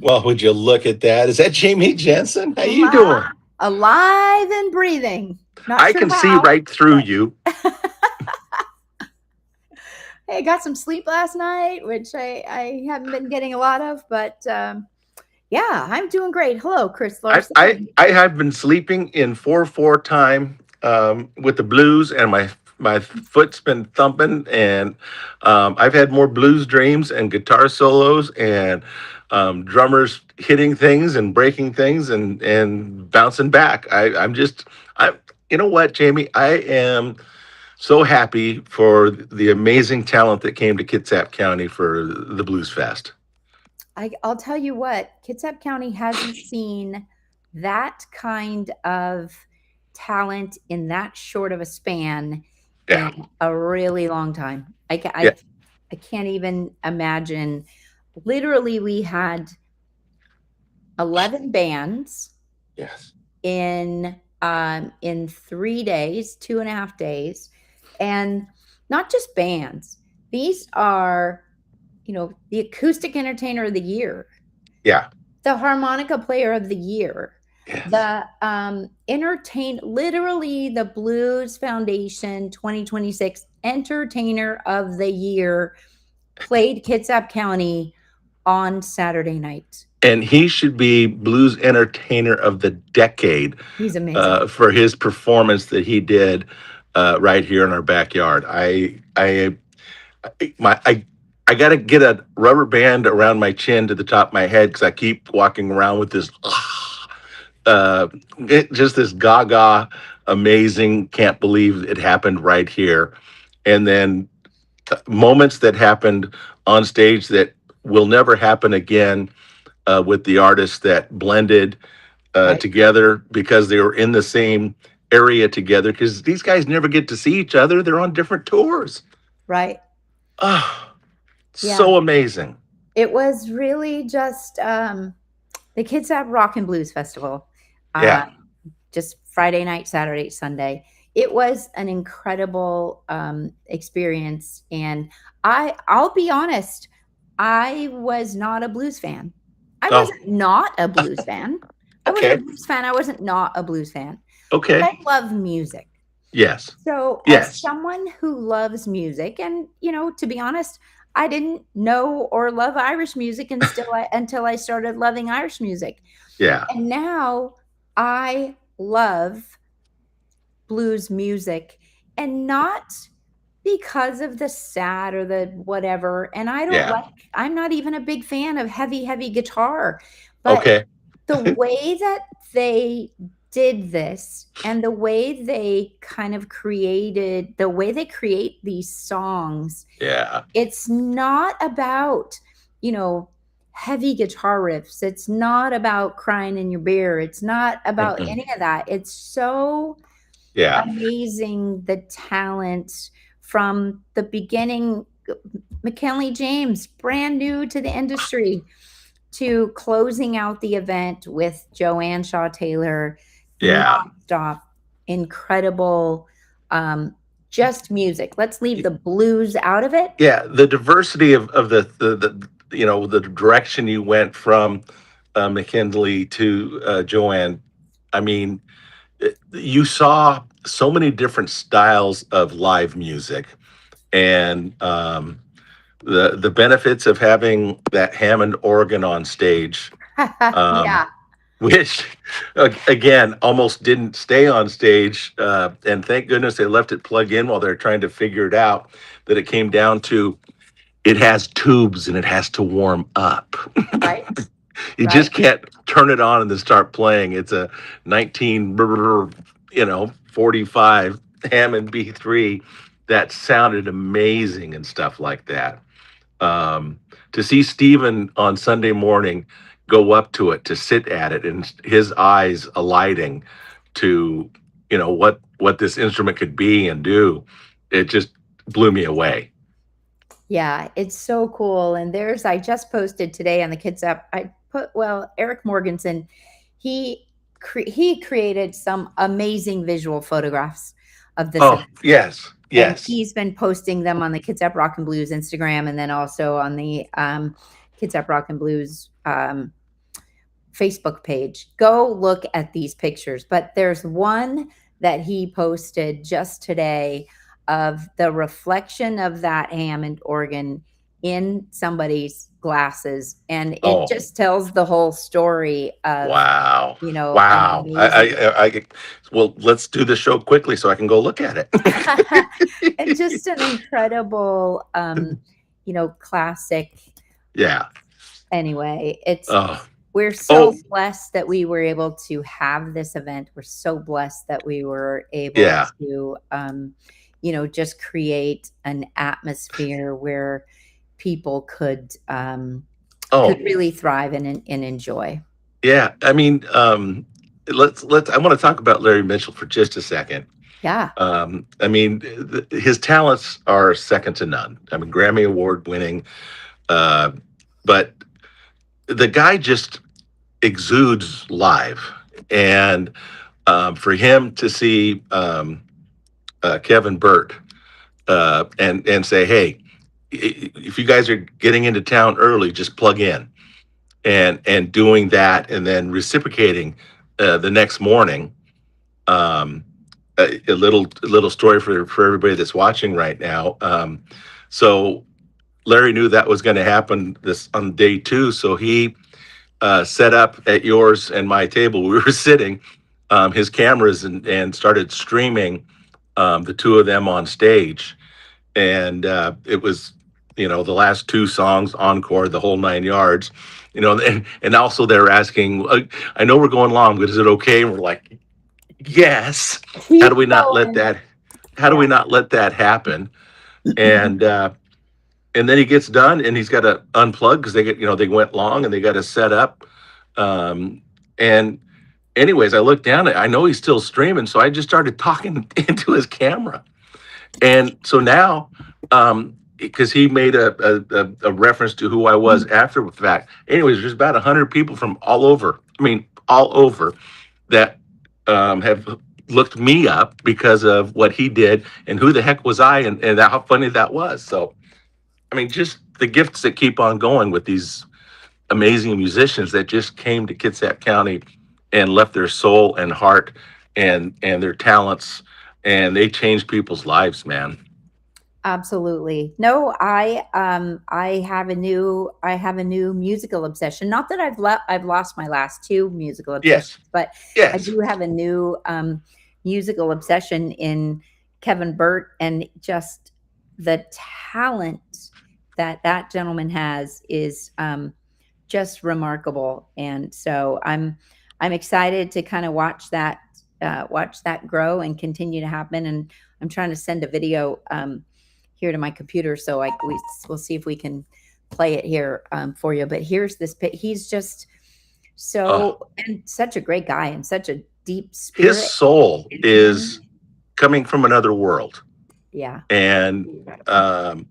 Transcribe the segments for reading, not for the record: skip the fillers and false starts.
Well, would you look at that? Is that Jamie Jensen? How you Li- doing? Alive and breathing. Not I sure can see how, right through but you. hey, I got some sleep last night, which I haven't been getting a lot of, but yeah, I'm doing great. Hello, Chris I, Larson. I, I have been sleeping in 4/4 time with the blues, and my foot's been thumping, and I've had more blues dreams and guitar solos and drummers hitting things and breaking things and bouncing back. I you know what, Jamie? I am so happy for the amazing talent that came to Kitsap County for the Blues Fest. I'll tell you what, Kitsap County hasn't seen that kind of talent in that short of a span Yeah, in a really long time. yeah, I can't even imagine. Literally, we had 11 bands yes, in 3 days, 2.5 days, and not just bands. These are, the acoustic entertainer of the year, yeah, the harmonica player of the year, yes. the literally the Blues Foundation 2026 entertainer of the year played Kitsap County on Saturday night. And he should be Blues Entertainer of the Decade He's amazing. for his performance that he did right here in our backyard. My, I got to get a rubber band around my chin to the top of my head because I keep walking around with this, uh, just this gaga, amazing, can't believe it happened right here. And then moments that happened on stage that will never happen again with the artists that blended Right, together because they were in the same area together because these guys never get to see each other. They're on different tours. right. Oh, Yeah. so amazing. It was really just the Kids at Rock and Blues Festival, uh, Yeah. just Friday night, Saturday, Sunday. It was an incredible experience, and I'll be honest, I was not a blues fan. I Oh, wasn't not a blues fan. I wasn't a okay. blues fan. I wasn't not a blues fan, but Okay. I love music. Yes. So, as Yes. someone who loves music, and to be honest, I didn't know or love Irish music until I started loving Irish music. Yeah. And now I love blues music, and not because of the sad or the whatever. And Yeah. I'm not even a big fan of heavy, heavy guitar, but Okay. the way that they did this and the way they create these songs, Yeah. it's not about, you know, heavy guitar riffs. It's not about crying in your beer. It's not about Mm-mm. any of that. It's so Yeah. amazing, the talent from the beginning. McKinley James, brand new to the industry, to closing out the event with Joanne Shaw Taylor, Yeah. nonstop, incredible, just music. Let's leave the blues out of it. Yeah. The diversity of the direction you went from McKinley to Joanne. I mean, you saw so many different styles of live music, and the benefits of having that Hammond organ on stage, um, Yeah, which again almost didn't stay on stage, and thank goodness they left it plugged in while they're trying to figure it out. That it came down to it has tubes and it has to warm up. right, You right. just can't turn it on and then start playing. It's a 1945 Hammond B3 that sounded amazing and stuff like that. To see Steven on Sunday morning go up to it to sit at it and his eyes alighting to what this instrument could be and do, it just blew me away. Yeah, it's so cool. And I just posted today on the Kids app. Eric Morganson, he he created some amazing visual photographs of this Oh event, yes, and yes, he's been posting them on the Kids Rock and Blues Instagram, and then also on the Kids Rock and Blues. Facebook page. Go look at these pictures. But there's one that he posted just today of the reflection of that Hammond organ in somebody's glasses. And it Oh, just tells the whole story of, wow. an Wow. amazing Well, let's do the show quickly so I can go look at and it. just an incredible, classic. Yeah. Anyway, Oh, we're so oh, blessed that we were able to have this event. We're so blessed that we were able yeah. to, just create an atmosphere where people could Oh, really thrive and enjoy. yeah. I mean, I want to talk about Larry Mitchell for just a second. Yeah. I mean, his talents are second to none. I mean, Grammy Award winning, uh, but the guy just exudes live. And for him to see Kevin Burt and say, "Hey, if you guys are getting into town early, just plug in," and doing that, and then reciprocating the next morning. Um, a little story for everybody that's watching right now. So Larry knew that was going to happen this on day two, so he set up at yours and my table. We were sitting his cameras and started streaming the two of them on stage, and it was the last two songs encore, the whole 9 yards. And also they're asking, I know we're going long, but is it okay? And we're like, yes. How do Keep we not let going. that how do Yeah. we not let that happen? And uh and then he gets done and he's got to unplug because they went long and they got to set up. And anyways, I looked down, I know he's still streaming, so I just started talking into his camera. And so now, because he made a reference to who I was after the fact. Anyways, there's about 100 people from all over. I mean, all over that have looked me up because of what he did, and who the heck was I, and how funny that was. So, I mean, just the gifts that keep on going with these amazing musicians that just came to Kitsap County and left their soul and heart and their talents, and they changed people's lives, man. Absolutely. No, I have a new musical obsession. Not that I've lost my last two musical obsessions, Yes, but I yes. do have a new musical obsession in Kevin Burt, and just the talent that that gentleman has is just remarkable. And so I'm excited to kind of watch that grow and continue to happen. And I'm trying to send a video here to my computer, so we'll see if we can play it here for you. But here's this. He's just Oh, so, and such a great guy, and such a deep his spirit soul in is him. coming from another world, Yeah. and um,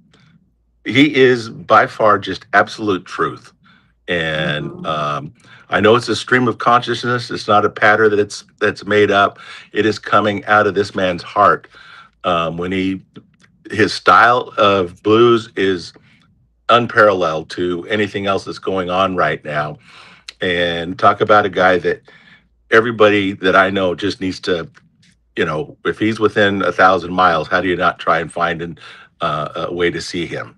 he is by far just absolute truth. And Mhm. I know it's a stream of consciousness. It's not a pattern that's made up. It is coming out of this man's heart. When his style of blues is unparalleled to anything else that's going on right now. And talk about a guy that everybody that I know just needs to, if he's within 1,000 miles, how do you not try and find a way to see him?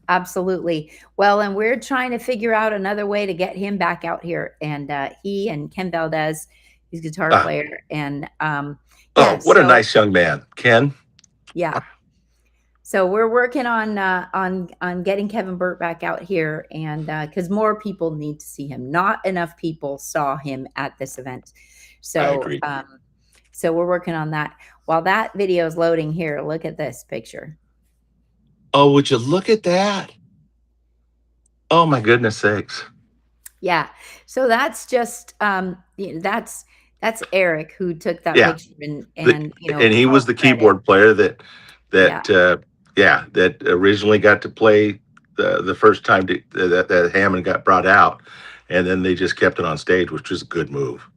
Absolutely. Well, and we're trying to figure out another way to get him back out here. And he and Ken Valdez, he's a guitar Ah, player. And oh, yeah, what a so nice young man, Ken. yeah. So we're working on getting Kevin Burt back out here, and because more people need to see him. Not enough people saw him at this event. I So agree. so we're working on that. While that video is loading here, look at this picture. Oh, would you look at that? Oh my goodness sakes. Yeah. So that's just that's Eric who took that Yeah. picture, and The, and he was all the credit. keyboard player that Yeah. that uh, yeah, that originally got to play the first time that Hammond got brought out, and then they just kept it on stage, which was a good move.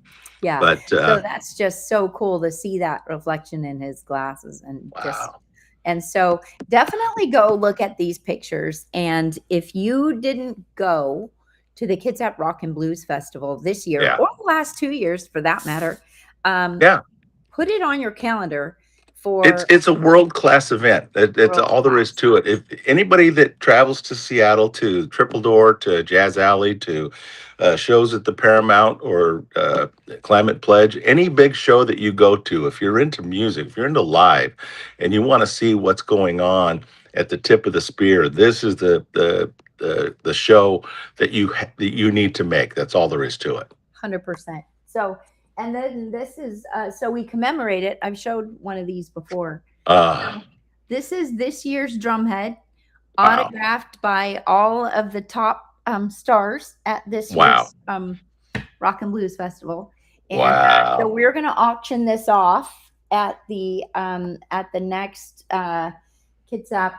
Yeah. But So that's just so cool to see that reflection in his glasses, and just, wow. and so definitely go look at these pictures. And if you didn't go to the Kitsap Rock and Blues Festival this year, Yeah. or the last 2 years for that matter, um, Yeah. put it on your calendar It's for it's a world class event. It's world all there is class. to it. If anybody that travels to Seattle, to Triple Door, to Jazz Alley, to shows at the Paramount or Climate Pledge, any big show that you go to, if you're into music, if you're into live, and you want to see what's going on at the tip of the spear, this is the show that you need to make. That's all there is to it. 100%. So, and then this is, so we commemorate it. I've showed one of these before. Uh, So this is this year's drumhead, wow, autographed by all of the top stars at this wow, year's Rock and Blues Festival. And so wow. we're going to auction this off at the next Kitsap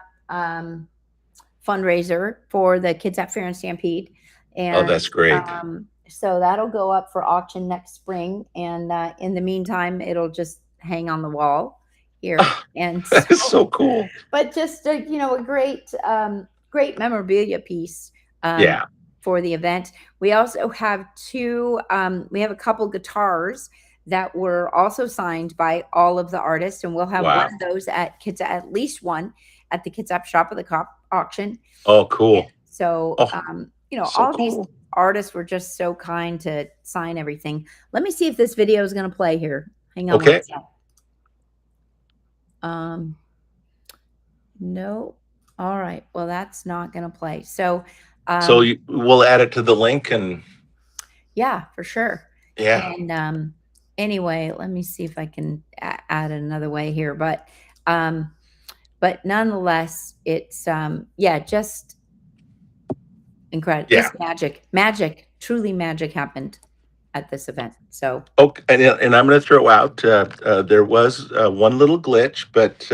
fundraiser for the Kitsap Fair and Stampede. Oh, And that's great. so that'll go up for auction next spring. And in the meantime, it'll just hang on the wall here. And so, That's so cool. but just a great memorabilia piece um, Yeah. for the event. We also have we have a couple guitars that were also signed by all of the artists, and we'll have one Wow. of those at least one at the Kitsap Shop of the Cop auction. Oh, And cool. so, Oh, so all these cool. artists were just so kind to sign everything. Let me see if this video is going to play here. Hang on one Okay. sec. Um, no. All right. Well, that's not going to play. So, So um, we'll add it to the link and yeah, for sure. yeah, And anyway, let me see if I can add it another way here. But nonetheless, it's yeah, just incredible. yeah. Just magic, truly magic happened at this event. So Okay. And I'm going to throw out there was one little glitch, but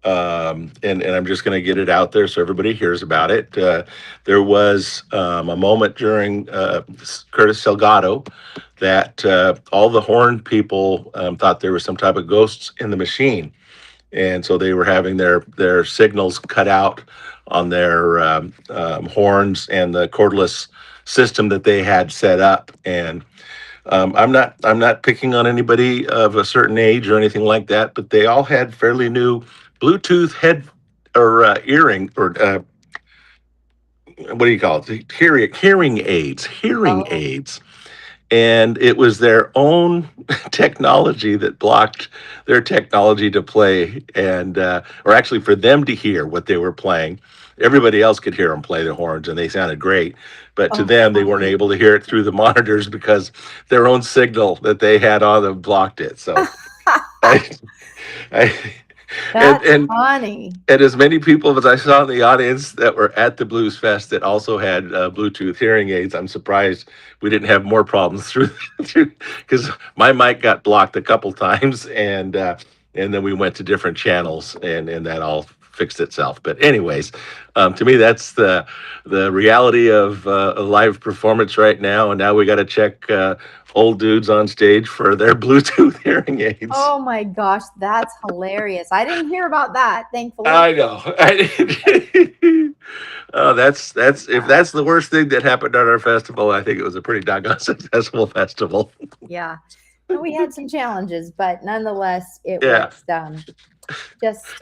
and I'm just going to get it out there so everybody hears about it. There was a moment during Curtis Salgado that all the horn people thought there was some type of ghosts in the machine, and so they were having their signals cut out on their horns and the cordless system that they had set up. And I'm not picking on anybody of a certain age or anything like that, but they all had fairly new Bluetooth head or earring or what do you call it? Hearing oh, aids, and it was their own technology that blocked their technology to play, and or actually for them to hear what they were playing. Everybody else could hear them play the horns, and they sounded great. But to oh, them, they weren't funny. able to hear it through the monitors because their own signal that they had on them blocked it. So, I, I and That's and funny. and as many people as I saw in the audience that were at the Blues Fest that also had Bluetooth hearing aids, I'm surprised we didn't have more problems through because my mic got blocked a couple times, and then we went to different channels, and that all fixed itself. But anyways, to me, that's the reality of a live performance right now, and now we got to check old dudes on stage for their Bluetooth hearing aids. Oh my gosh, that's hilarious. I didn't hear about that, thankfully. I know. Oh, that's if Uh, that's the worst thing that happened at our festival, I think it was a pretty doggone successful festival. yeah. And we had some challenges, but nonetheless, it was Yeah, just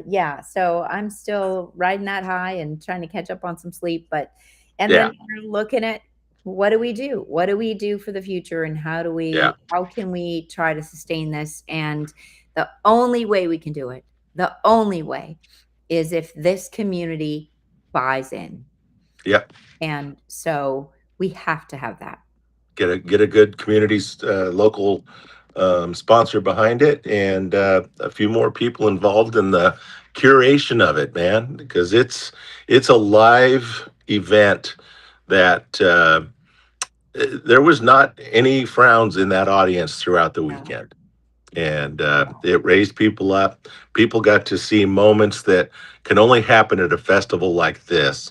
yeah. So I'm still riding that high and trying to catch up on some sleep, but and then yeah, we're looking at what do we do? What do we do for the future, and yeah, how can we try to sustain this? And the only way we can do it, the only way is if this community buys in. yeah. And so we have to have that. Get a good community local sponsor behind it, and a few more people involved in the curation of it, man, because it's a live event that there was not any frowns in that audience throughout the Yeah. weekend. And it raised people up. People got to see moments that can only happen at a festival like this.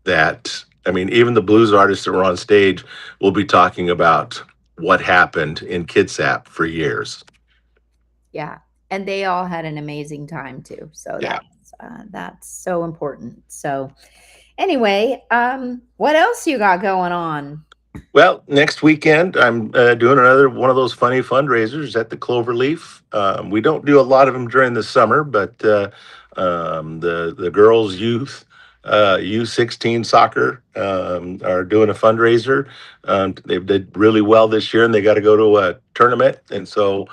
That, I mean, even the blues artists that were on stage will be talking about what happened in Kitsap for years. Yeah, and they all had an amazing time too. So Yeah, that's so important. So Anyway, what else you got going on? Well, next weekend I'm doing another one of those funny fundraisers at the Cloverleaf. We don't do a lot of them during the summer, but the girls' youth U16 soccer are doing a fundraiser. They did really well this year, and they got to go to a tournament, and so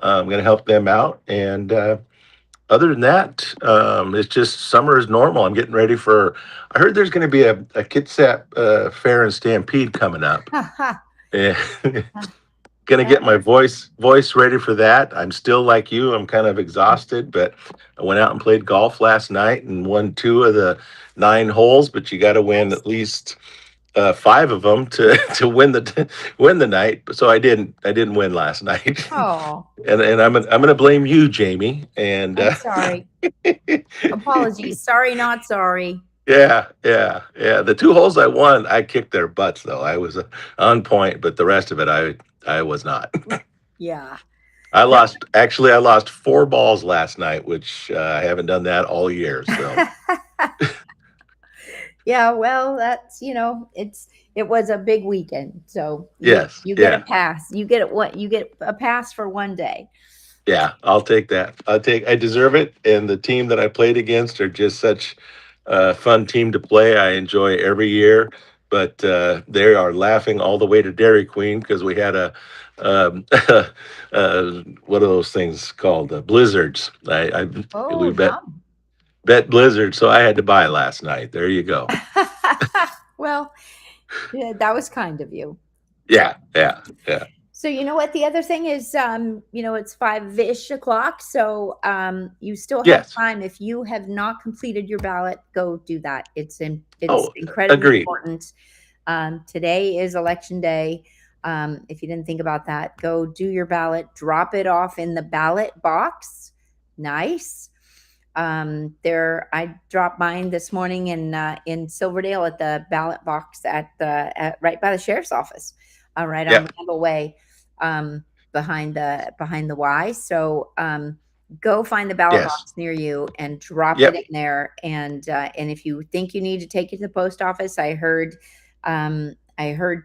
I'm going to help them out. And other than that, it's just summer is normal. I'm getting ready for. I heard there's going to be a Kitsap Fair and Stampede coming up. Ha ha. Yeah. Gonna That, get my voice ready for that. I'm still like you. I'm kind of exhausted, but I went out and played golf last night and won two of the nine holes. But you got to win nice. at least five of them to to win the night. So I didn't win last night, Oh, and I'm gonna blame you, Jamie. And I'm sorry. Apologies. Sorry, not sorry. yeah. The two holes I won, I kicked their butts though. I was on point, but the rest of it, I was not. Yeah. I lost four balls last night, which I haven't done that all year. So No. Yeah, well, that's, it was a big weekend. So yes, you get a yeah, pass. You get what? You get a pass for one day. yeah. I'll take that. I deserve it. And the team that I played against are just such a fun team to play. I enjoy every year. But they are laughing all the way to Dairy Queen because we had a what are those things called? Blizzards. Oh, We yum. bet blizzards, so I had to buy last night. There you go. Well, yeah, that was kind of you. Yeah. So you know what? The other thing is, it's 5-ish o'clock. So you still have Yes. time. If you have not completed your ballot, go do that. It's Oh, incredibly agreed. important. Today is election day. If you didn't think about that, go do your ballot. Drop it off in the ballot box. Nice. There, I dropped mine this morning in Silverdale at the ballot box right by the sheriff's office, right on Yep. Randall Way, um, behind the Y. So go find the ballot Yes. box near you and drop it Yep. in there. And if you think you need to take it to the post office, I heard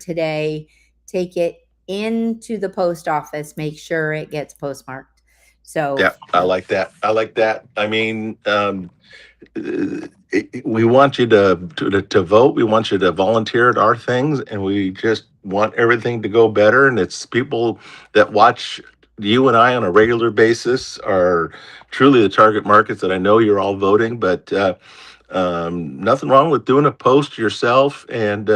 today, take it into the post office. Make sure it gets postmarked. So Yep. I like that. I like that. I mean, we want you to vote. We want you to volunteer at our things, and we just want everything to go better. And it's people that watch you and I on a regular basis are truly the target markets that I know you're all voting. But nothing wrong with doing a post yourself and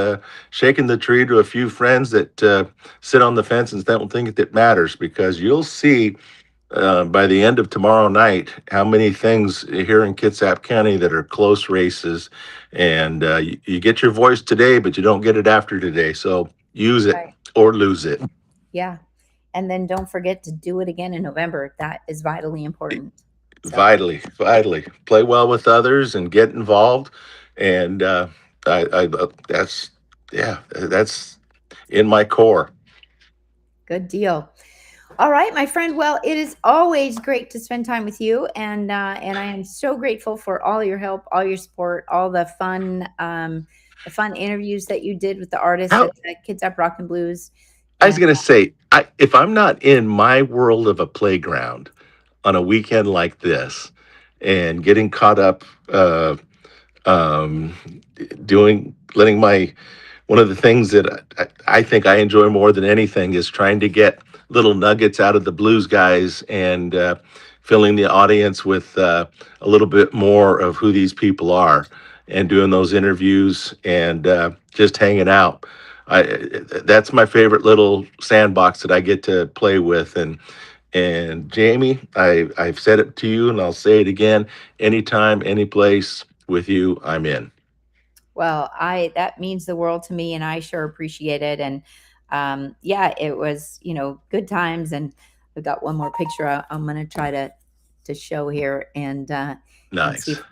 shaking the tree to a few friends that sit on the fence and don't think it matters because you'll see by the end of tomorrow night how many things here in Kitsap County that are close races, and you get your voice today, but you don't get it after today. So use it right. or lose it. Yeah. And then don't forget to do it again in November. That is vitally important. So, Vitally play well with others and get involved. And that's yeah, that's in my core. good deal. All right, my friend. Well, it is always great to spend time with you, and I am so grateful for all your help, all your support, all the fun interviews that you did with the artists How at the Kids Up Rock and Blues. I was And gonna say, if I'm not in my world of a playground on a weekend like this and getting caught up um, doing letting my one of the things that I think I enjoy more than anything is trying to get little nuggets out of the blues guys and filling the audience with a little bit more of who these people are and doing those interviews and just hanging out. I, that's my favorite little sandbox that I get to play with. And Jamie, I've said it to you and I'll say it again. Anytime, any place with you, I'm in. well, I that means the world to me, and I sure appreciate it. And yeah, it was good times. And we got one more picture I'm gonna try to show here, and see if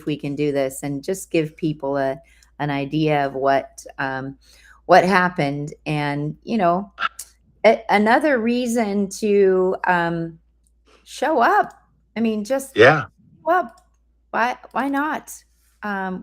Nice. we can do this and just give people an idea of what happened. And another reason to show up. I mean, just Yeah. show up. Why not?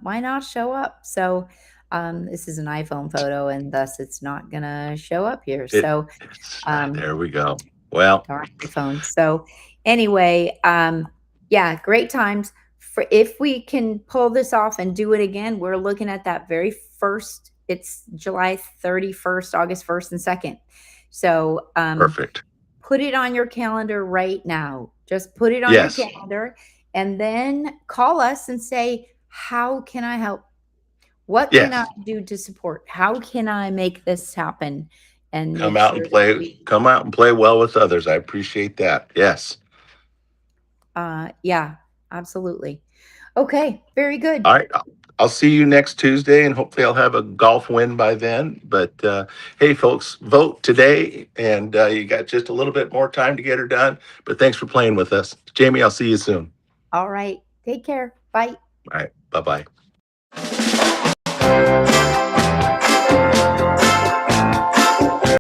why not show up? So, this is an iPhone photo, and thus it's not gonna show up here. It, So, it's um, there we go. Well, darn iPhone. So, anyway, yeah, great times. For if we can pull this off and do it again, we're looking at that very first. It's July 31st, August 1st, and 2nd. So, perfect. put it on your calendar right now. Just put it on your Yes, calendar and then call us and say, how can I help? What can I yes. do to support? How can I make this happen and Come make out and sure that play. we, Come out and play well with others. I appreciate that. Yes. yeah, absolutely. Okay, very good. All right. I'll see you next Tuesday, and hopefully I'll have a golf win by then. But hey, folks, vote today, and you got just a little bit more time to get her done. But thanks for playing with us, Jamie. I'll see you soon. All right, take care. Bye. All right. Bye bye.